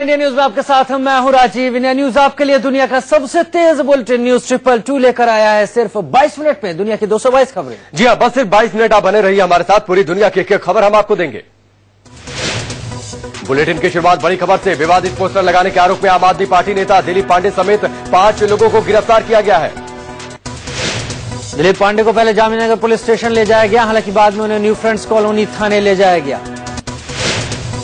India news में आपके साथ मैं हूं राजीव। इंडिया न्यूज आपके लिए दुनिया का सबसे तेज बुलेटिन न्यूज 222 लेकर आया है सिर्फ 22 मिनट में दुनिया की 222 खबरें। जी हां, बस सिर्फ 22 मिनट आप बने रहिए हमारे साथ। पूरी दुनिया की एक खबर हम आपको देंगे। बुलेटिन की शुरुआत बड़ी खबर से। विवादित पोस्टर लगाने के आरोप में आम आदमी पार्टी नेता दिलीप पांडे समेत 5 लोगों को गिरफ्तार किया गया है। दिलीप पांडे को पहले जामनगर पुलिस स्टेशन ले जाया गया, हालांकि बाद में उन्हें न्यू फ्रेंड्स कॉलोनी थाने ले जाया गया।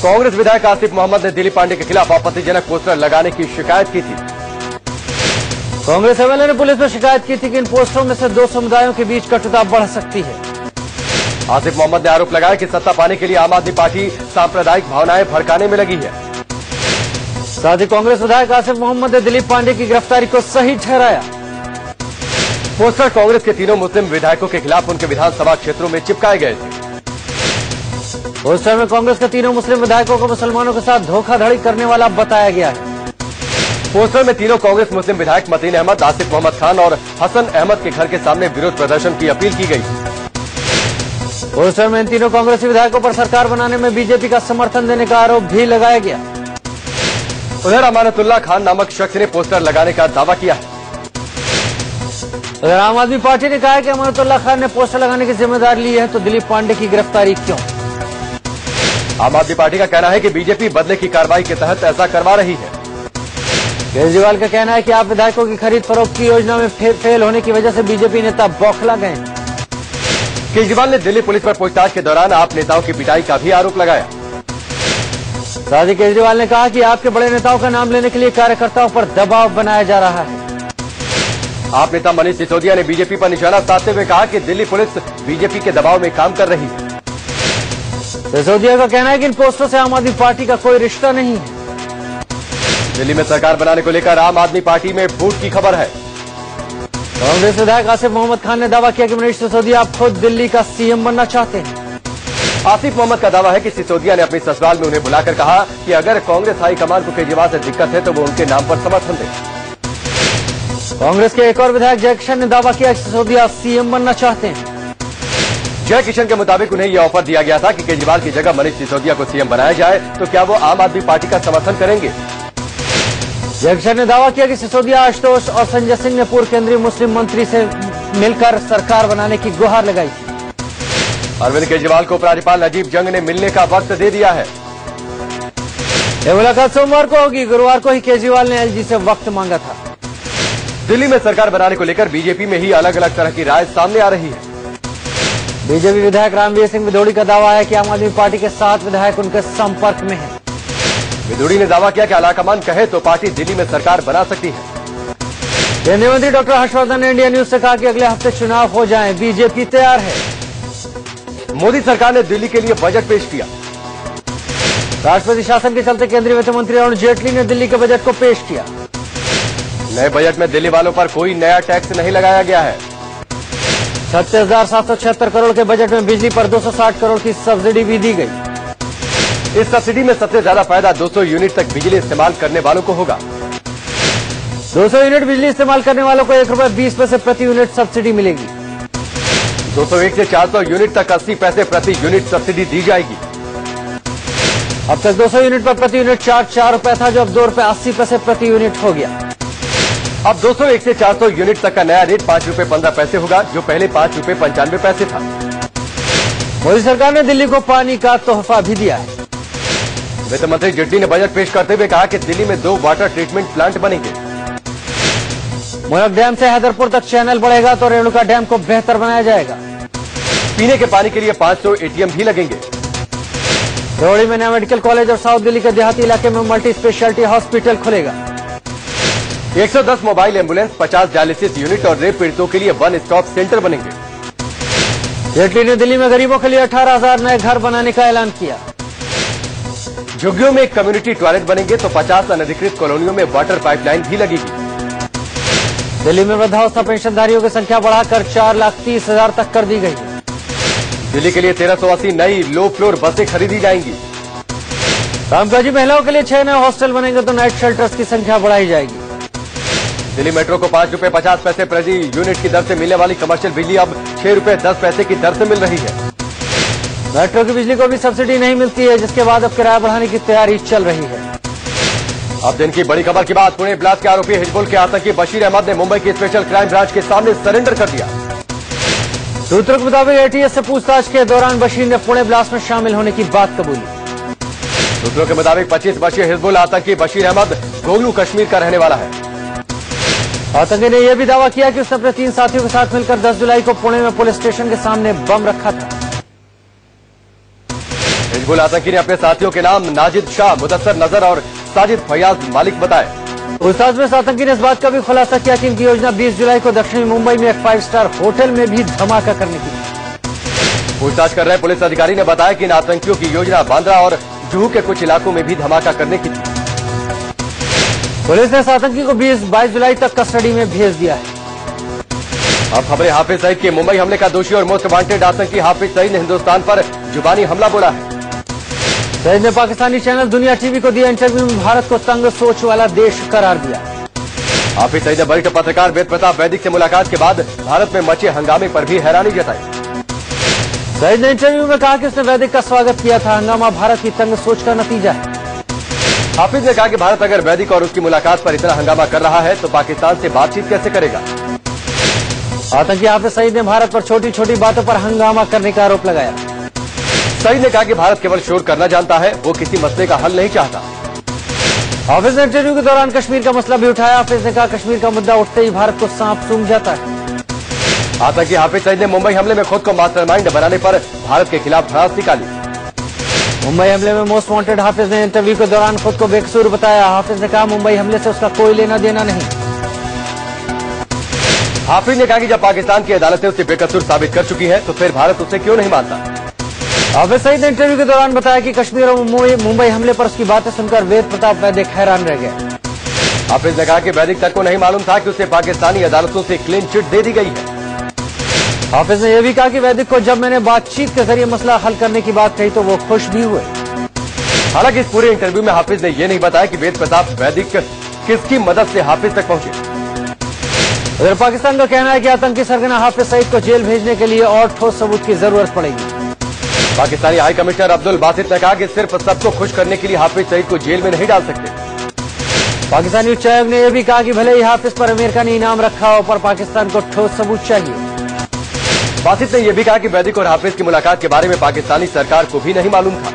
कांग्रेस विधायक आसिफ मोहम्मद ने दिलीप पांडे के खिलाफ आपत्तिजनक पोस्टर लगाने की शिकायत की थी। कांग्रेस एमएलए ने पुलिस में शिकायत की थी कि इन पोस्टरों में से 2 समुदायों के बीच कटुता बढ़ सकती है। आसिफ मोहम्मद ने आरोप लगाया कि सत्ता पाने के लिए आम आदमी पार्टी सांप्रदायिक भावनाएं भड़काने में लगी है। साथ ही कांग्रेस विधायक आसिफ मोहम्मद ने दिलीप पांडे की गिरफ्तारी को सही ठहराया। पोस्टर कांग्रेस के 3 मुस्लिम विधायकों के खिलाफ उनके विधानसभा क्षेत्रों में चिपकाए गए थे। पोस्टर में कांग्रेस के 3 मुस्लिम विधायकों को मुसलमानों के साथ धोखाधड़ी करने वाला बताया गया है। पोस्टर में 3 कांग्रेस मुस्लिम विधायक मतीन अहमद, आसिफ मोहम्मद खान और हसन अहमद के घर के सामने विरोध प्रदर्शन की अपील की गई। पोस्टर में इन 3 कांग्रेसी विधायकों पर सरकार बनाने में बीजेपी का समर्थन देने का आरोप भी लगाया गया। उधर अमानतुल्लाह खान नामक शख्स ने पोस्टर लगाने का दावा किया है। अगर आम आदमी पार्टी ने कहा है कि अमानतुल्लाह खान ने पोस्टर लगाने की जिम्मेदारी ली है, तो दिलीप पांडे की गिरफ्तारी क्यों? आम आदमी पार्टी का कहना है कि बीजेपी बदले की कार्रवाई के तहत ऐसा करवा रही है। केजरीवाल का कहना है कि आप विधायकों की खरीद फरोख्त की योजना में फेल होने की वजह से बीजेपी नेता बौखला गए। केजरीवाल ने दिल्ली पुलिस पर पूछताछ के दौरान आप नेताओं की पिटाई का भी आरोप लगाया। साथ ही केजरीवाल ने कहा कि आपके बड़े नेताओं का नाम लेने के लिए कार्यकर्ताओं पर दबाव बनाया जा रहा है। आप नेता मनीष सिसोदिया ने बीजेपी पर निशाना साधते हुए कहा कि दिल्ली पुलिस बीजेपी के दबाव में काम कर रही है। सिसोदिया का कहना है कि इन पोस्टरों से आम आदमी पार्टी का कोई रिश्ता नहीं है। दिल्ली में सरकार बनाने को लेकर आम आदमी पार्टी में फूट की खबर है। कांग्रेस विधायक आसिफ मोहम्मद खान ने दावा किया कि मनीष सिसोदिया आप खुद दिल्ली का सीएम बनना चाहते हैं। आसिफ मोहम्मद का दावा है कि सिसोदिया ने अपनी ससुराल में उन्हें बुलाकर कहा कि अगर कांग्रेस हाईकमान को केजरीवाल से दिक्कत है तो वो उनके नाम पर समर्थन दे। कांग्रेस के एक और विधायक जय किशन ने दावा किया कि सिसोदिया सीएम बनना चाहते हैं। जय किशन के मुताबिक उन्हें यह ऑफर दिया गया था कि केजरीवाल की जगह मनीष सिसोदिया को सीएम बनाया जाए, तो क्या वो आम आदमी पार्टी का समर्थन करेंगे? जय किशन ने दावा किया कि सिसोदिया, आशुतोष और संजय सिंह ने पूर्व केंद्रीय मुस्लिम मंत्री से मिलकर सरकार बनाने की गुहार लगाई थी। अरविंद केजरीवाल को उपराज्यपाल नजीब जंग ने मिलने का वक्त दे दिया है। यह मुलाकात सोमवार को होगी। गुरुवार को ही केजरीवाल ने एलजी से वक्त मांगा था। दिल्ली में सरकार बनाने को लेकर बीजेपी में ही अलग अलग तरह की राय सामने आ रही है। बीजेपी विधायक रामवीर सिंह विदोड़ी का दावा है कि आम आदमी पार्टी के 7 विधायक उनके संपर्क में हैं। विदोड़ी ने दावा किया कि आलाकमान कहे तो पार्टी दिल्ली में सरकार बना सकती है। केंद्रीय मंत्री डॉक्टर हर्षवर्धन ने इंडिया न्यूज से कहा कि अगले हफ्ते चुनाव हो जाएं, बीजेपी तैयार है। मोदी सरकार ने दिल्ली के लिए बजट पेश किया। राष्ट्रपति शासन के चलते केंद्रीय वित्त मंत्री अरुण जेटली ने दिल्ली के बजट को पेश किया। नए बजट में दिल्ली वालों पर कोई नया टैक्स नहीं लगाया गया है। 36,776 करोड़ के बजट में बिजली पर 260 करोड़ की सब्सिडी भी दी गई। इस सब्सिडी में सबसे ज्यादा फायदा 200 यूनिट तक बिजली इस्तेमाल करने वालों को होगा। 200 यूनिट बिजली इस्तेमाल करने वालों को ₹1.20 प्रति यूनिट सब्सिडी मिलेगी। 201 से 400 यूनिट तक 80 पैसे प्रति यूनिट सब्सिडी दी जाएगी। अब तक 200 यूनिट पर प्रति यूनिट चार्ज ₹4 था, जो अब ₹2.80 प्रति यूनिट हो गया। अब 201 से 400 यूनिट तक का नया रेट ₹5.15 होगा, जो पहले ₹5.95 था। मोदी सरकार ने दिल्ली को पानी का तोहफा भी दिया है। वित्त मंत्री जेटली ने बजट पेश करते हुए कहा कि दिल्ली में 2 वाटर ट्रीटमेंट प्लांट बनेंगे। मोरक डैम से हैदरपुर तक चैनल बढ़ेगा तो रेणुका डैम को बेहतर बनाया जाएगा। पीने के पानी के लिए 500 एटीएम भी लगेंगे। रेवाड़ी में नया मेडिकल कॉलेज और साउथ दिल्ली के देहाती इलाके में मल्टी स्पेशलिटी हॉस्पिटल खुलेगा। 110 मोबाइल एम्बुलेंस, 50 डायलिसिस यूनिट और रेप पीड़ितों के लिए 1 स्टॉप सेंटर बनेंगे। जेटली ने दिल्ली में गरीबों के लिए 18,000 नए घर बनाने का ऐलान किया। झुग्गियों में कम्युनिटी टॉयलेट बनेंगे तो 50 अनधिकृत कॉलोनियों में वाटर पाइपलाइन भी लगेगी। दिल्ली में वृद्धावस्था पेंशनधारियों की संख्या बढ़ाकर 4,30,000 तक कर दी गई। दिल्ली के लिए 1380 नई लो फ्लोर बसें खरीदी जाएंगी। कामकाजी महिलाओं के लिए 6 नए हॉस्टल बनेंगे तो नाइट शेल्टर्स की संख्या बढ़ाई जाएगी। दिल्ली मेट्रो को ₹5.50 प्रति यूनिट की दर से मिलने वाली कमर्शियल बिजली अब ₹6.10 की दर से मिल रही है। मेट्रो की बिजली को भी सब्सिडी नहीं मिलती है, जिसके बाद अब किराया बढ़ाने की तैयारी चल रही है। अब दिन की बड़ी खबर की बात, पुणे ब्लास्ट के आरोपी हिजबुल के आतंकी बशीर अहमद ने मुंबई की स्पेशल क्राइम ब्रांच के सामने सरेंडर कर दिया। सूत्रों के मुताबिक एटीएस से पूछताछ के दौरान बशीर ने पुणे ब्लास्ट में शामिल होने की बात कबूली। सूत्रों के मुताबिक 25 वर्षीय हिजबुल आतंकी बशीर अहमद गोगलू कश्मीर का रहने वाला है। आतंकी ने यह भी दावा किया कि उसने अपने 3 साथियों के साथ मिलकर 10 जुलाई को पुणे में पुलिस स्टेशन के सामने बम रखा था। हिजबुल आतंकी ने अपने साथियों के नाम नाजिद शाह, मुदस्सर नजर और साजिद फयाज मालिक बताए। पूछताछ में इस आतंकी ने इस बात का भी खुलासा किया कि इनकी योजना 20 जुलाई को दक्षिणी मुंबई में एक 5 स्टार होटल में भी धमाका करने की। पूछताछ कर रहे पुलिस अधिकारी ने बताया कि इन आतंकियों की योजना बांद्रा और जुहू के कुछ इलाकों में भी धमाका करने की थी। पुलिस ने इस आतंकी को 22 जुलाई तक कस्टडी में भेज दिया है। अब खबरें हाफिज सईद के मुंबई हमले का दोषी और मोस्ट वांटेड आतंकी हाफिज सईद ने हिंदुस्तान पर जुबानी हमला बोला है। सईद ने पाकिस्तानी चैनल दुनिया टीवी को दिया इंटरव्यू में भारत को तंग सोच वाला देश करार दिया। हाफिज सईद ने वरिष्ठ पत्रकार वेद प्रताप वैदिक से मुलाकात के बाद भारत में मचे हंगामे पर भी हैरानी जताई। सईद ने इंटरव्यू में कहा कि उसने वैदिक का स्वागत किया था। हंगामा भारत की तंग सोच का नतीजा है। हाफिज ने कहा कि भारत अगर वैदिक और उसकी मुलाकात पर इतना हंगामा कर रहा है तो पाकिस्तान से बातचीत कैसे करेगा। आतंकी हाफिज सईद ने भारत पर छोटी छोटी बातों पर हंगामा करने का आरोप लगाया। सईद ने कहा कि भारत केवल शोर करना जानता है, वो किसी मसले का हल नहीं चाहता। हाफिज ने इंटरव्यू के दौरान कश्मीर का मसला भी उठाया। हाफिज ने कहा कश्मीर का मुद्दा उठते ही भारत को सांप सूंघ जाता है। आतंकी हाफिज सईद ने मुंबई हमले में खुद को मास्टरमाइंड बनाने पर भारत के खिलाफ भड़ास निकाली। मुंबई हमले में मोस्ट वांटेड हाफिज ने इंटरव्यू के दौरान खुद को बेकसूर बताया। हाफिज ने कहा मुंबई हमले से उसका कोई लेना देना नहीं। हाफिज ने कहा कि जब पाकिस्तान की अदालतें उसे बेकसूर साबित कर चुकी है तो फिर भारत उसे क्यों नहीं मानता। हाफिज सईद ने इंटरव्यू के दौरान बताया कि कश्मीर और मुंबई हमले पर उसकी बातें सुनकर वेद प्रताप वैदिक हैरान रह गए। हाफिज ने कहा कि वैदिक तक को नहीं मालूम था कि उसे पाकिस्तानी अदालतों से क्लीन चिट दे दी गई है। हाफिज ने यह भी कहा कि वैदिक को जब मैंने बातचीत के जरिए मसला हल करने की बात कही तो वो खुश भी हुए। हालांकि इस पूरे इंटरव्यू में हाफिज ने यह नहीं बताया कि वेद प्रताप वैदिक किसकी मदद से हाफिज तक पहुंचे। उधर पाकिस्तान का कहना है कि आतंकी सरगना हाफिज सईद को जेल भेजने के लिए और ठोस सबूत की जरूरत पड़ेगी। पाकिस्तानी हाई कमिश्नर अब्दुल बासित ने कहा कि सिर्फ सबको खुश करने के लिए हाफिज सईद को जेल में नहीं डाल सकते। पाकिस्तानी उच्चायोग ने यह भी कहा कि भले ही हाफिज पर अमेरिका ने इनाम रखा हो पर पाकिस्तान को ठोस सबूत चाहिए। बासित ने यह भी कहा कि वैदिक और हाफिज की मुलाकात के बारे में पाकिस्तानी सरकार को भी नहीं मालूम था।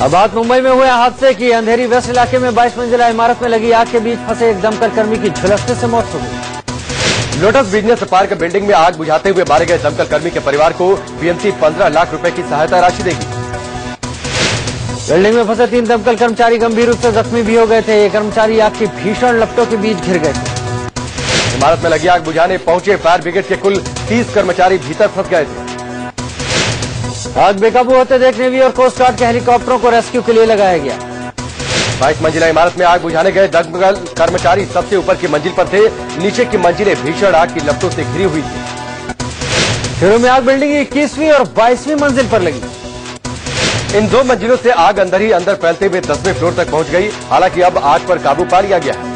अब बात मुंबई में हुए हादसे की। अंधेरी वेस्ट इलाके में 22 मंजिला इमारत में लगी आग के बीच फंसे एक दमकल कर्मी की झुलसने से मौत हो गई। लोटस बिजनेस पार्क बिल्डिंग में आग बुझाते हुए मारे गए दमकल कर्मी के परिवार को बीएमसी 15 लाख रुपए की सहायता राशि देगी। बिल्डिंग में फंसे 3 दमकल कर्मचारी गंभीर रूप से जख्मी भी हो गए थे। ये कर्मचारी आग की भीषण लपटों के बीच घिर गए थे। इमारत में लगी आग बुझाने पहुंचे फायर ब्रिगेड के कुल 30 कर्मचारी भीतर फंस गए थे। आग बेकाबू होते देख नेवी और कोस्ट गार्ड के हेलीकॉप्टरों को रेस्क्यू के लिए लगाया गया। 22 मंजिला इमारत में आग बुझाने गए दमकल कर्मचारी सबसे ऊपर की मंजिल पर थे। नीचे की मंजिलें भीषण आग की लपटों से घिरी हुई थी। शुरू में आग बिल्डिंग की 21वीं और 22वीं मंजिल पर लगी। इन 2 मंजिलों से आग अंदर ही अंदर फैलते हुए 10वें फ्लोर तक पहुंच गई। हालांकि अब आग पर काबू पा लिया गया है।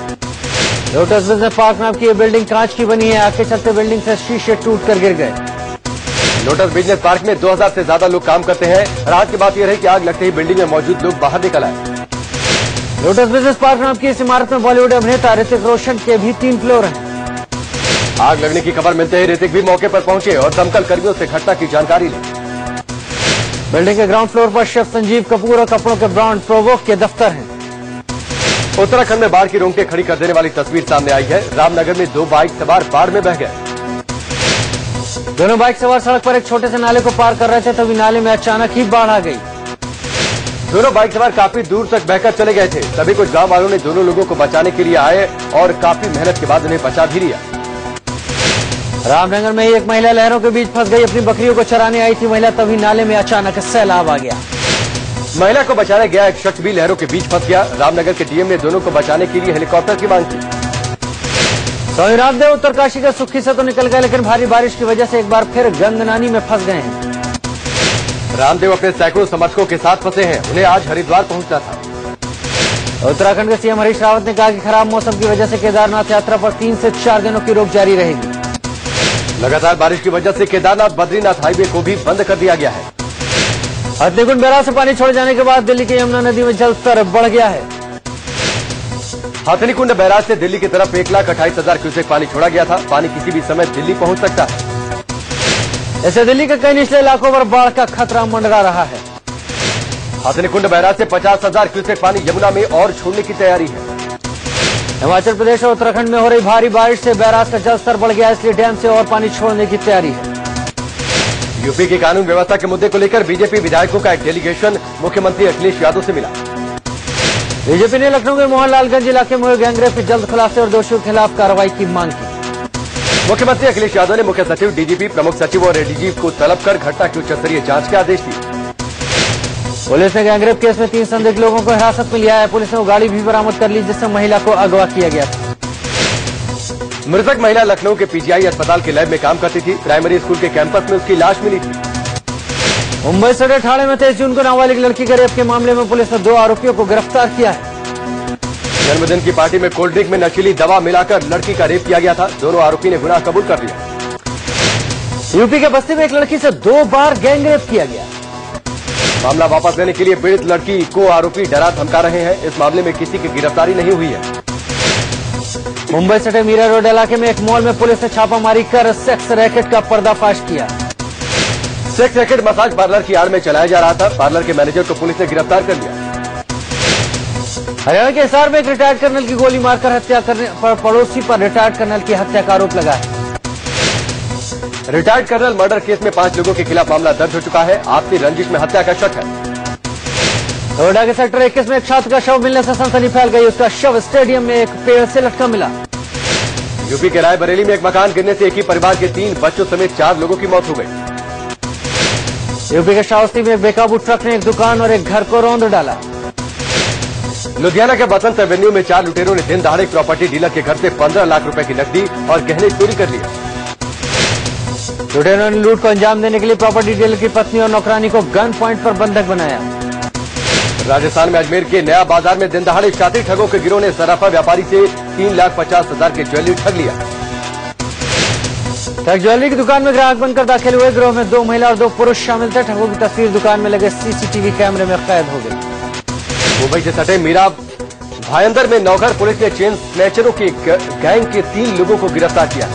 लोटस बिजनेस पार्क नाम की ये बिल्डिंग कांच की बनी है। आग के चलते बिल्डिंग से शीशे टूट कर गिर गए। लोटस बिजनेस पार्क में 2000 से ज्यादा लोग काम करते हैं। राहत की बात यह रही कि आग लगते ही बिल्डिंग में मौजूद लोग बाहर निकल आए। लोटस बिजनेस पार्क नाम की इस इमारत में बॉलीवुड अभिनेता ऋतिक रोशन के भी 3 फ्लोर हैं। आग लगने की खबर मिलते ही ऋतिक भी मौके पर पहुंचे और दमकल कर्मियों से घटना की जानकारी ली। बिल्डिंग के ग्राउंड फ्लोर पर शेफ संजीव कपूर और कपड़ों के ब्रांड प्रोवोक के दफ्तर हैं। उत्तराखंड में बाढ़ की रोंगटे खड़ी कर देने वाली तस्वीर सामने आई है। रामनगर में 2 बाइक सवार बाढ़ में बह गए। दोनों बाइक सवार सड़क पर एक छोटे से नाले को पार कर रहे थे तभी नाले में अचानक ही बाढ़ आ गई। दोनों बाइक सवार काफी दूर तक बहकर चले गए थे। तभी कुछ गांव वालों ने दोनों लोगों को बचाने के लिए आए और काफी मेहनत के बाद उन्हें बचा भी लिया। रामनगर में एक महिला लहरों के बीच फंस गई। अपनी बकरियों को चराने आई थी महिला, तभी नाले में अचानक सैलाब आ गया। महिला को बचाने गया एक शख्स भी लहरों के बीच फंस गया। रामनगर के डीएम ने दोनों को बचाने के लिए हेलीकॉप्टर की मांग की। स्वामी रामदेव उत्तरकाशी के सुखी से तो निकल गए लेकिन भारी बारिश की वजह से एक बार फिर गंगनानी में फंस गए हैं। रामदेव अपने सैकड़ों समर्थकों के साथ फंसे हैं। उन्हें आज हरिद्वार पहुंचना था। उत्तराखंड के सीएम हरीश रावत ने कहा कि खराब मौसम की वजह से केदारनाथ यात्रा पर 3 से 4 दिनों की रोक जारी रहेगी। लगातार बारिश की वजह से केदारनाथ बद्रीनाथ हाईवे को भी बंद कर दिया गया है। हथनीकुंड बैराज से पानी छोड़े जाने के बाद दिल्ली की यमुना नदी में जलस्तर बढ़ गया है। हथनीकुंड बैराज से दिल्ली की तरफ 1,28,000 क्यूसेक पानी छोड़ा गया था। पानी किसी भी समय दिल्ली पहुंच सकता है। इससे दिल्ली के कई निचले इलाकों पर बाढ़ का खतरा मंडरा रहा है। हथनीकुंड बैराज से 50,000 क्यूसेक पानी यमुना में और छोड़ने की तैयारी है। हिमाचल प्रदेश और उत्तराखंड में हो रही भारी बारिश से बैराज का जलस्तर बढ़ गया, इसलिए डैम से और पानी छोड़ने की तैयारी है। यूपी की कानून व्यवस्था के मुद्दे को लेकर बीजेपी विधायकों का एक डेलीगेशन मुख्यमंत्री अखिलेश यादव से मिला। बीजेपी ने लखनऊ के मोहनलालगंज इलाके में हुए गैंगरेप के जल्द खुलासे और दोषियों के खिलाफ कार्रवाई की मांग की। मुख्यमंत्री अखिलेश यादव ने मुख्य सचिव, डीजीपी, प्रमुख सचिव और एडीजी को तलब कर घटना की उच्च स्तरीय जांच के आदेश दिए। पुलिस ने गैंगरेप केस में 3 संदिग्ध लोगों को हिरासत में लिया है। पुलिस ने वो गाड़ी भी बरामद कर ली जिससे महिला को अगवा किया गया था। मृतक महिला लखनऊ के पीजीआई अस्पताल के लैब में काम करती थी। प्राइमरी स्कूल के कैंपस में उसकी लाश मिली थी। मुंबई सदर थाने में 23 जून को नाबालिग लड़की के रेप के मामले में पुलिस ने 2 आरोपियों को गिरफ्तार किया है। जन्मदिन की पार्टी में कोल्ड ड्रिंक में नशीली दवा मिलाकर लड़की का रेप किया गया था। दोनों आरोपी ने गुनाह कबूल कर लिया। यूपी के बस्ती में एक लड़की से 2 बार गैंगरेप किया गया। मामला वापस लेने के लिए पीड़ित लड़की को आरोपी डरा धमका रहे हैं। इस मामले में किसी की गिरफ्तारी नहीं हुई है। मुंबई सटे मीरा रोड इलाके में एक मॉल में पुलिस ने छापामारी कर सेक्स रैकेट का पर्दाफाश किया। सेक्स रैकेट मसाज पार्लर की आड़ में चलाया जा रहा था। पार्लर के मैनेजर को पुलिस ने गिरफ्तार कर लिया। हरियाणा के हिसार में एक रिटायर्ड कर्नल की गोली मारकर हत्या करने पर पड़ोसी पर रिटायर्ड कर्नल की हत्या का आरोप लगा है। रिटायर्ड कर्नल मर्डर केस में 5 लोगों के खिलाफ मामला दर्ज हो चुका है। आपसी रंजिश में हत्या का शक है। नोएडा के सेक्टर 21 में एक छात्र का शव मिलने से सनसनी फैल गई। उसका शव स्टेडियम में एक पेड़ से लटका मिला। यूपी के रायबरेली में एक मकान गिरने से एक ही परिवार के 3 बच्चों समेत 4 लोगों की मौत हो गई। यूपी के श्रावस्ती में एक बेकाबू ट्रक ने एक दुकान और एक घर को रौंद डाला। लुधियाना के बसंत एवेन्यू में 4 लुटेरों ने दिन दहाड़े प्रॉपर्टी डीलर के घर से 15 लाख रुपए की नकदी और गहने चोरी कर लिए। लुटेरों ने लूट को अंजाम देने के लिए प्रॉपर्टी डीलर की पत्नी और नौकरानी को गन पॉइंट पर बंधक बनाया। राजस्थान में अजमेर के नया बाजार में दिन दहाड़े शातिर ठगों के गिरोह ने सराफा व्यापारी से 3,50,000 के ज्वेलरी ठग लिया। ठग ज्वेलरी की दुकान में ग्राहक बनकर दाखिल हुए। गिरोह में 2 महिला और 2 पुरुष शामिल थे। ठगों की तस्वीर दुकान में लगे सीसीटीवी कैमरे में कैद हो गई। मुंबई से सटे मीरा भायंदर में नौघर पुलिस ने चेन स्नैचरों की गैंग के 3 लोगों को गिरफ्तार किया।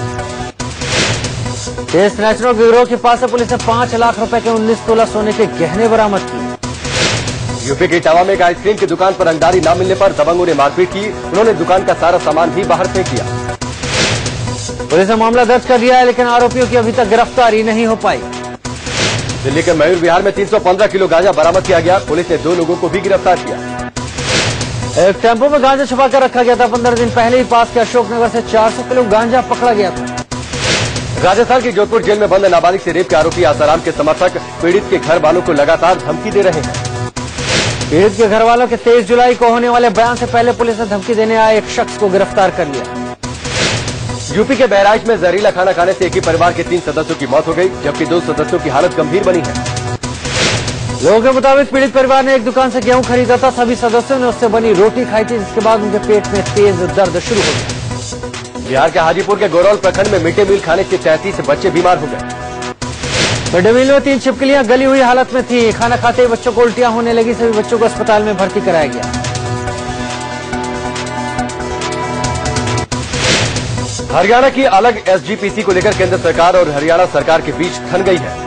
चेन स्नैचरों के गिरोह के पास से पुलिस ने 5 लाख रुपए के 19 तोला सोने के गहने बरामद किए। यूपी के इटावा में एक आइसक्रीम की दुकान पर रंगदारी न मिलने पर दबंगों ने मारपीट की। उन्होंने दुकान का सारा सामान भी बाहर फेंक दिया। पुलिस ने मामला दर्ज कर लिया है, लेकिन आरोपियों की अभी तक गिरफ्तारी नहीं हो पाई। दिल्ली के मयूर विहार में 315 किलो गांजा बरामद किया गया। पुलिस ने 2 लोगों को भी गिरफ्तार किया। एक टेम्पो में गांजा छुपा कर रखा गया था। 15 दिन पहले ही पास के अशोकनगर से 400 किलो गांजा पकड़ा गया था। राजस्थान की जोधपुर जेल में बंद नाबालिग से रेप के आरोपी आसाराम के समर्थक पीड़ित के घर वालों को लगातार धमकी दे रहे हैं। पीड़ित के घर वालों के 23 जुलाई को होने वाले बयान से पहले पुलिस ने धमकी देने आए एक शख्स को गिरफ्तार कर लिया। यूपी के बहराइच में जहरीला खाना खाने से एक ही परिवार के 3 सदस्यों की मौत हो गई, जबकि 2 सदस्यों की हालत गंभीर बनी है। लोगों के मुताबिक पीड़ित परिवार ने एक दुकान से गेहूं खरीदा था। सभी सदस्यों ने उससे बनी रोटी खाई थी, जिसके बाद उनके पेट में तेज दर्द शुरू हो गया। बिहार के हाजीपुर के गोरौल प्रखंड में मिड डे मील खाने से 33 बच्चे बीमार हो गए। मिड डे मील में 3 छिपकलियां गली हुई हालत में थी। खाना खाते ही बच्चों को उल्टियां होने लगी। सभी बच्चों को अस्पताल में भर्ती कराया गया। हरियाणा की अलग एसजीपीसी को लेकर केंद्र सरकार और हरियाणा सरकार के बीच ठन गई है।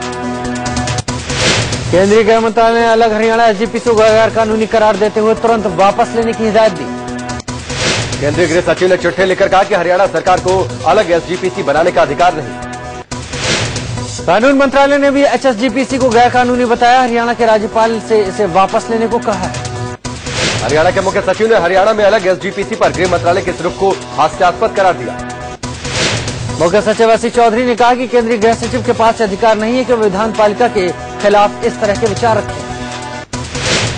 केंद्रीय गृह मंत्रालय ने अलग हरियाणा एसजीपीसी को गैर कानूनी करार देते हुए तुरंत वापस लेने की हिदायत दी। केंद्रीय गृह सचिव ने चिट्ठी लिखकर कहा कि हरियाणा सरकार को अलग एसजीपीसी बनाने का अधिकार नहीं। कानून मंत्रालय ने भी एचएसजीपीसी को गैर कानूनी बताया। हरियाणा के राज्यपाल से इसे वापस लेने को कहा है। हरियाणा के मुख्य सचिव ने हरियाणा में अलग एसजीपीसी पर गृह मंत्रालय के इस रुख को हास्यास्पद करार दिया। मुख्य सचिव एससी चौधरी ने कहा कि केंद्रीय गृह सचिव के पास अधिकार नहीं है कि विधान पालिका के खिलाफ इस तरह के विचार रखें।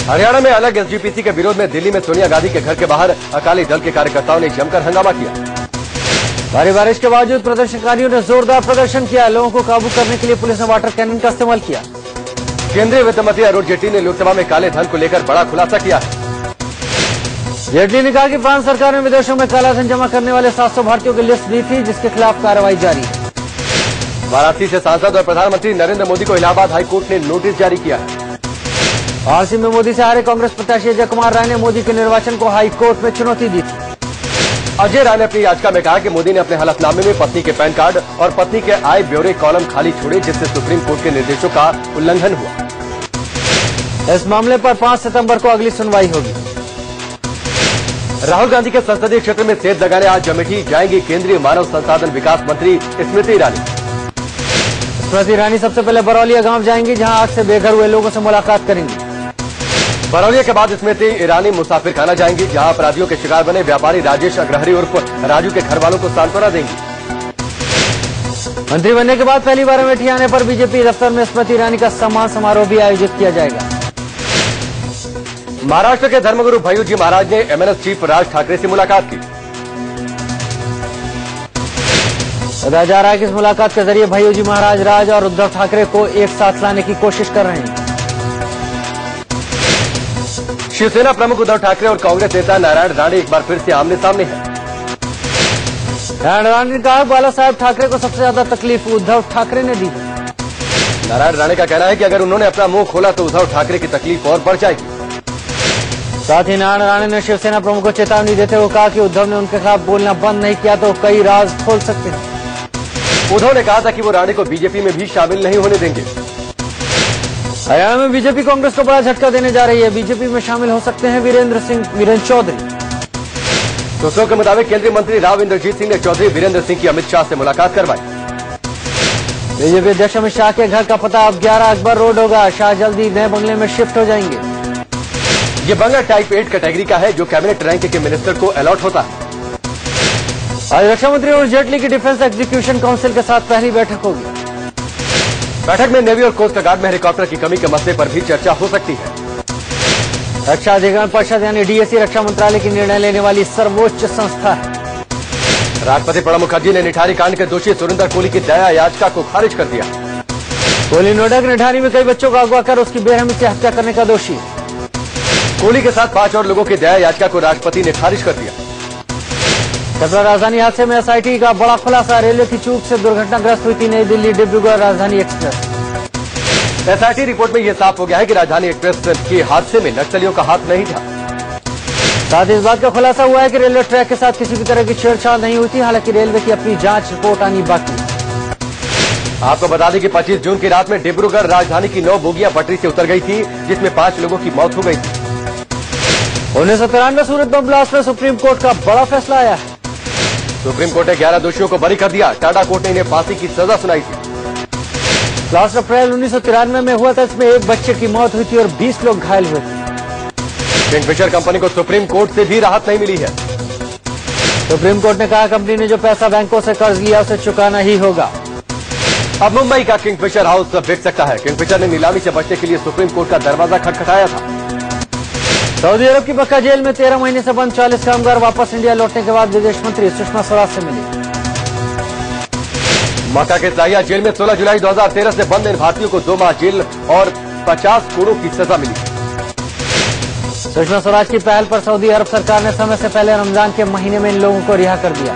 हरियाणा में अलग एसजीपीसी के विरोध में दिल्ली में सोनिया गांधी के घर के बाहर अकाली दल के कार्यकर्ताओं ने जमकर हंगामा किया। भारी बारिश के बावजूद प्रदर्शनकारियों ने जोरदार प्रदर्शन किया। लोगों को काबू करने के लिए पुलिस ने वाटर कैनन का इस्तेमाल किया। केंद्रीय वित्त मंत्री अरुण जेटली ने लोकसभा में काले धन को लेकर बड़ा खुलासा किया है। जेटली ने कहा कि फ्रांस सरकार ने विदेशों में काला धन जमा करने वाले 700 भारतीयों की लिस्ट दी थी, जिसके खिलाफ कार्रवाई जारी है। वाराणसी से सांसद और प्रधानमंत्री नरेंद्र मोदी को इलाहाबाद हाईकोर्ट ने नोटिस जारी किया है। वाराणसी में मोदी से हारे कांग्रेस प्रत्याशी अजय कुमार राय ने मोदी के निर्वाचन को हाईकोर्ट में चुनौती दी थी। अजय राय ने अपनी याचिका में कहा कि मोदी ने अपने हलफनामे में पत्नी के पैन कार्ड और पत्नी के आय ब्यौरे कॉलम खाली छोड़े, जिससे सुप्रीम कोर्ट के निर्देशों का उल्लंघन हुआ। इस मामले पर 5 सितंबर को अगली सुनवाई होगी। राहुल गांधी के संसदीय क्षेत्र में सेब लगाने आज अमेठी जाएंगी केंद्रीय मानव संसाधन विकास मंत्री स्मृति ईरानी। स्मृति ईरानी सबसे पहले बरौलिया गांव जाएंगी, जहां आग से बेघर हुए लोगों से मुलाकात करेंगी। बरौलिया के बाद स्मृति ईरानी मुसाफिर खाना जाएंगी, जहां अपराधियों के शिकार बने व्यापारी राजेश अग्रहरी उर्फ राजू के घर वालों को सांत्वना देंगी। मंत्री बनने के बाद पहली बार अमेठी आने पर बीजेपी दफ्तर में स्मृति ईरानी का सम्मान समारोह भी आयोजित किया जाएगा। महाराष्ट्र के धर्मगुरु भय्यूजी महाराज ने एमएनएस चीफ राज ठाकरे से मुलाकात की। बताया जा रहा है कि इस मुलाकात के जरिए भय्यूजी महाराज राज और उद्धव ठाकरे को एक साथ लाने की कोशिश कर रहे हैं। शिवसेना प्रमुख उद्धव ठाकरे और कांग्रेस नेता नारायण राणे एक बार फिर से आमने सामने हैं। नारायण राणे ने कहा बाला साहेब ठाकरे को सबसे ज्यादा तकलीफ उद्धव ठाकरे ने दी है। नारायण राणे का कहना है कि अगर उन्होंने अपना मुंह खोला तो उद्धव ठाकरे की तकलीफ और बढ़ जाएगी। साथ ही नारायण राणे ने शिवसेना प्रमुख को चेतावनी देते हुए कहा कि उद्धव ने उनके खिलाफ बोलना बंद नहीं किया तो कई राज खोल सकते हैं। उद्धव ने कहा था कि वो राणे को बीजेपी में भी शामिल नहीं होने देंगे। हरियाणा में बीजेपी कांग्रेस को बड़ा झटका देने जा रही है। बीजेपी में शामिल हो सकते हैं वीरेंद्र चौधरी। सूत्रों के मुताबिक केंद्रीय मंत्री राव इंद्रजीत सिंह ने चौधरी वीरेंद्र सिंह की अमित शाह से मुलाकात करवाई। बीजेपी अध्यक्ष अमित शाह के घर का पता अब 11 अकबर रोड होगा। शाह जल्दी नए बंगले में शिफ्ट हो जाएंगे। ये बंगला टाइप 8 कैटेगरी का है, जो कैबिनेट रैंक के मिनिस्टर को अलॉट होता है। आज रक्षा मंत्री अरुण जेटली की डिफेंस एग्जीक्यूशन काउंसिल के साथ पहली बैठक होगी। बैठक में नेवी और कोस्ट गार्ड में हेलीकॉप्टर की कमी के मसले पर भी चर्चा हो सकती है। रक्षा अधिग्रहण परिषद यानी डीएसी रक्षा मंत्रालय की निर्णय लेने वाली सर्वोच्च संस्था है। राष्ट्रपति प्रणब मुखर्जी ने निठारी कांड के दोषी सुरेंद्र कोहली की दया याचिका को खारिज कर दिया। कोहली नोएडा के निठारी में कई बच्चों को अगवा कर उसकी बेरहमी से हत्या करने का दोषी है। कोहली के साथ 5 और लोगों की दया याचिका को राष्ट्रपति ने खारिज कर दिया। कटरा राजधानी हादसे में एसआईटी का बड़ा खुलासा। रेलवे की चूक से दुर्घटनाग्रस्त हुई थी नई Delhi Dibrugarh Rajdhani express. SIT report में यह साफ हो गया है कि राजधानी एक्सप्रेस के हादसे में नक्सलियों का हाथ नहीं था। साथ ही इस बात का खुलासा हुआ है कि रेलवे ट्रैक के साथ किसी भी तरह की छेड़छाड़ नहीं हुई थी। हालांकि रेलवे की अपनी जांच रिपोर्ट आनी बाकी। आपको बता दें कि 25 जून की रात में डिब्रूगढ़ राजधानी की 9 बोगियां पटरी से उतर गई थी, जिसमें 5 लोगों की मौत हो गई थी। 1993 सूरत बम ब्लास्ट में सुप्रीम कोर्ट का बड़ा फैसला आया है। सुप्रीम कोर्ट ने 11 दोषियों को बरी कर दिया। टाटा कोर्ट ने इन्हें फांसी की सजा सुनाई थी। ब्लास्ट अप्रैल 1993 में हुआ था। इसमें एक बच्चे की मौत हुई थी और 20 लोग घायल हुए थे। किंगफिशर कंपनी को सुप्रीम कोर्ट से भी राहत नहीं मिली है। सुप्रीम कोर्ट ने कहा कंपनी ने जो पैसा बैंकों से कर्ज लिया उसे चुकाना ही होगा। अब मुंबई का किंगफिशर हाउस बिक सकता है। किंगफिशर ने नीलामी से बचने के लिए सुप्रीम कोर्ट का दरवाजा खटखटाया था। सऊदी अरब की मक्का जेल में 13 महीने से बंद 40 कामगार वापस इंडिया लौटने के बाद विदेश मंत्री सुषमा स्वराज से मिले। मक्का के इस्लाहिया जेल में 16 जुलाई 2013 से बंद इन भारतीयों को 2 माह जेल और 50 करोड़ की सजा मिली। सुषमा स्वराज की पहल पर सऊदी अरब सरकार ने समय से पहले रमजान के महीने में इन लोगों को रिहा कर दिया।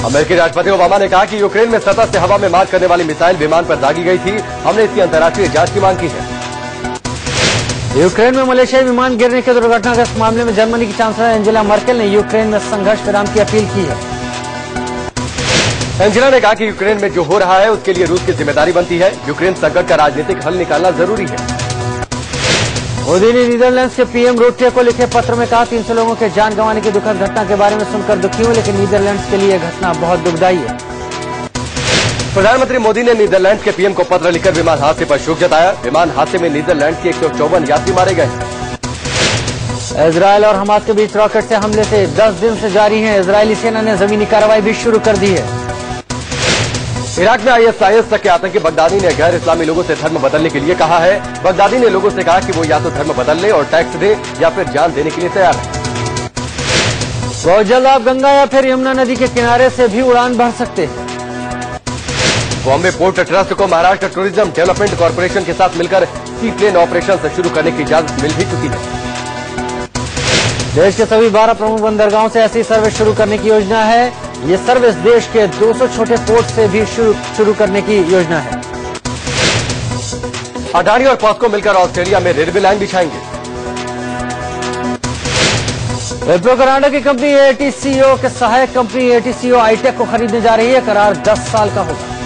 अमेरिकी राष्ट्रपति ओबामा ने कहा कि यूक्रेन में सतत से हवा में मार करने वाली मिसाइल विमान पर दागी गई थी। हमने इसकी अंतर्राष्ट्रीय जांच की मांग की है। यूक्रेन में मलेशियाई विमान गिरने के दुर्घटनाग्रस्त मामले में जर्मनी की चांसलर एंजेला मर्केल ने यूक्रेन में संघर्ष विराम की अपील की है। एंजेला ने कहा कि यूक्रेन में जो हो रहा है उसके लिए रूस की जिम्मेदारी बनती है। यूक्रेन संकट का राजनीतिक हल निकालना जरूरी है। मोदी ने नीदरलैंड्स के पीएम रूटे को लिखे पत्र में कहा 300 लोगों के जान गंवाने की दुखद घटना के बारे में सुनकर दुखी हूं, लेकिन नीदरलैंड्स के लिए यह घटना बहुत दुखदायी है। प्रधानमंत्री मोदी ने नीदरलैंड के पीएम को पत्र लिखकर विमान हादसे पर शोक जताया। विमान हादसे में नीदरलैंड के 154 यात्री मारे गए। इजरायल और हमास के बीच रॉकेट से हमले से 10 दिन से जारी हैं। इजरायली सेना ने जमीनी कार्रवाई भी शुरू कर दी है। इराक में आईएसआईएस के आतंकी बगदादी ने गैर इस्लामी लोगों से धर्म बदलने के लिए कहा है। बगदादी ने लोगों से कहा कि वो या तो धर्म बदल ले और टैक्स दे या फिर जान देने के लिए तैयार है। बहुत जल्द आप गंगा या फिर यमुना नदी के किनारे से भी उड़ान भर सकते हैं। बॉम्बे पोर्ट ट्रस्ट को महाराष्ट्र टूरिज्म डेवलपमेंट कॉर्पोरेशन के साथ मिलकर सी प्लेन ऑपरेशन शुरू करने की इजाजत मिल भी चुकी है। देश के सभी 12 प्रमुख बंदरगाहों से ऐसी सर्विस शुरू करने की योजना है। ये सर्विस देश के 200 छोटे पोर्ट से भी शुरू करने की योजना है। अडानी और पॉस्को मिलकर ऑस्ट्रेलिया में रेलवे लाइन बिछाएंगे। विप्रो कनाडा की कंपनी एटीसीओ के सहायक कंपनी एटीसीओ आईटेक को खरीदने जा रही है। करार 10 साल का होगा।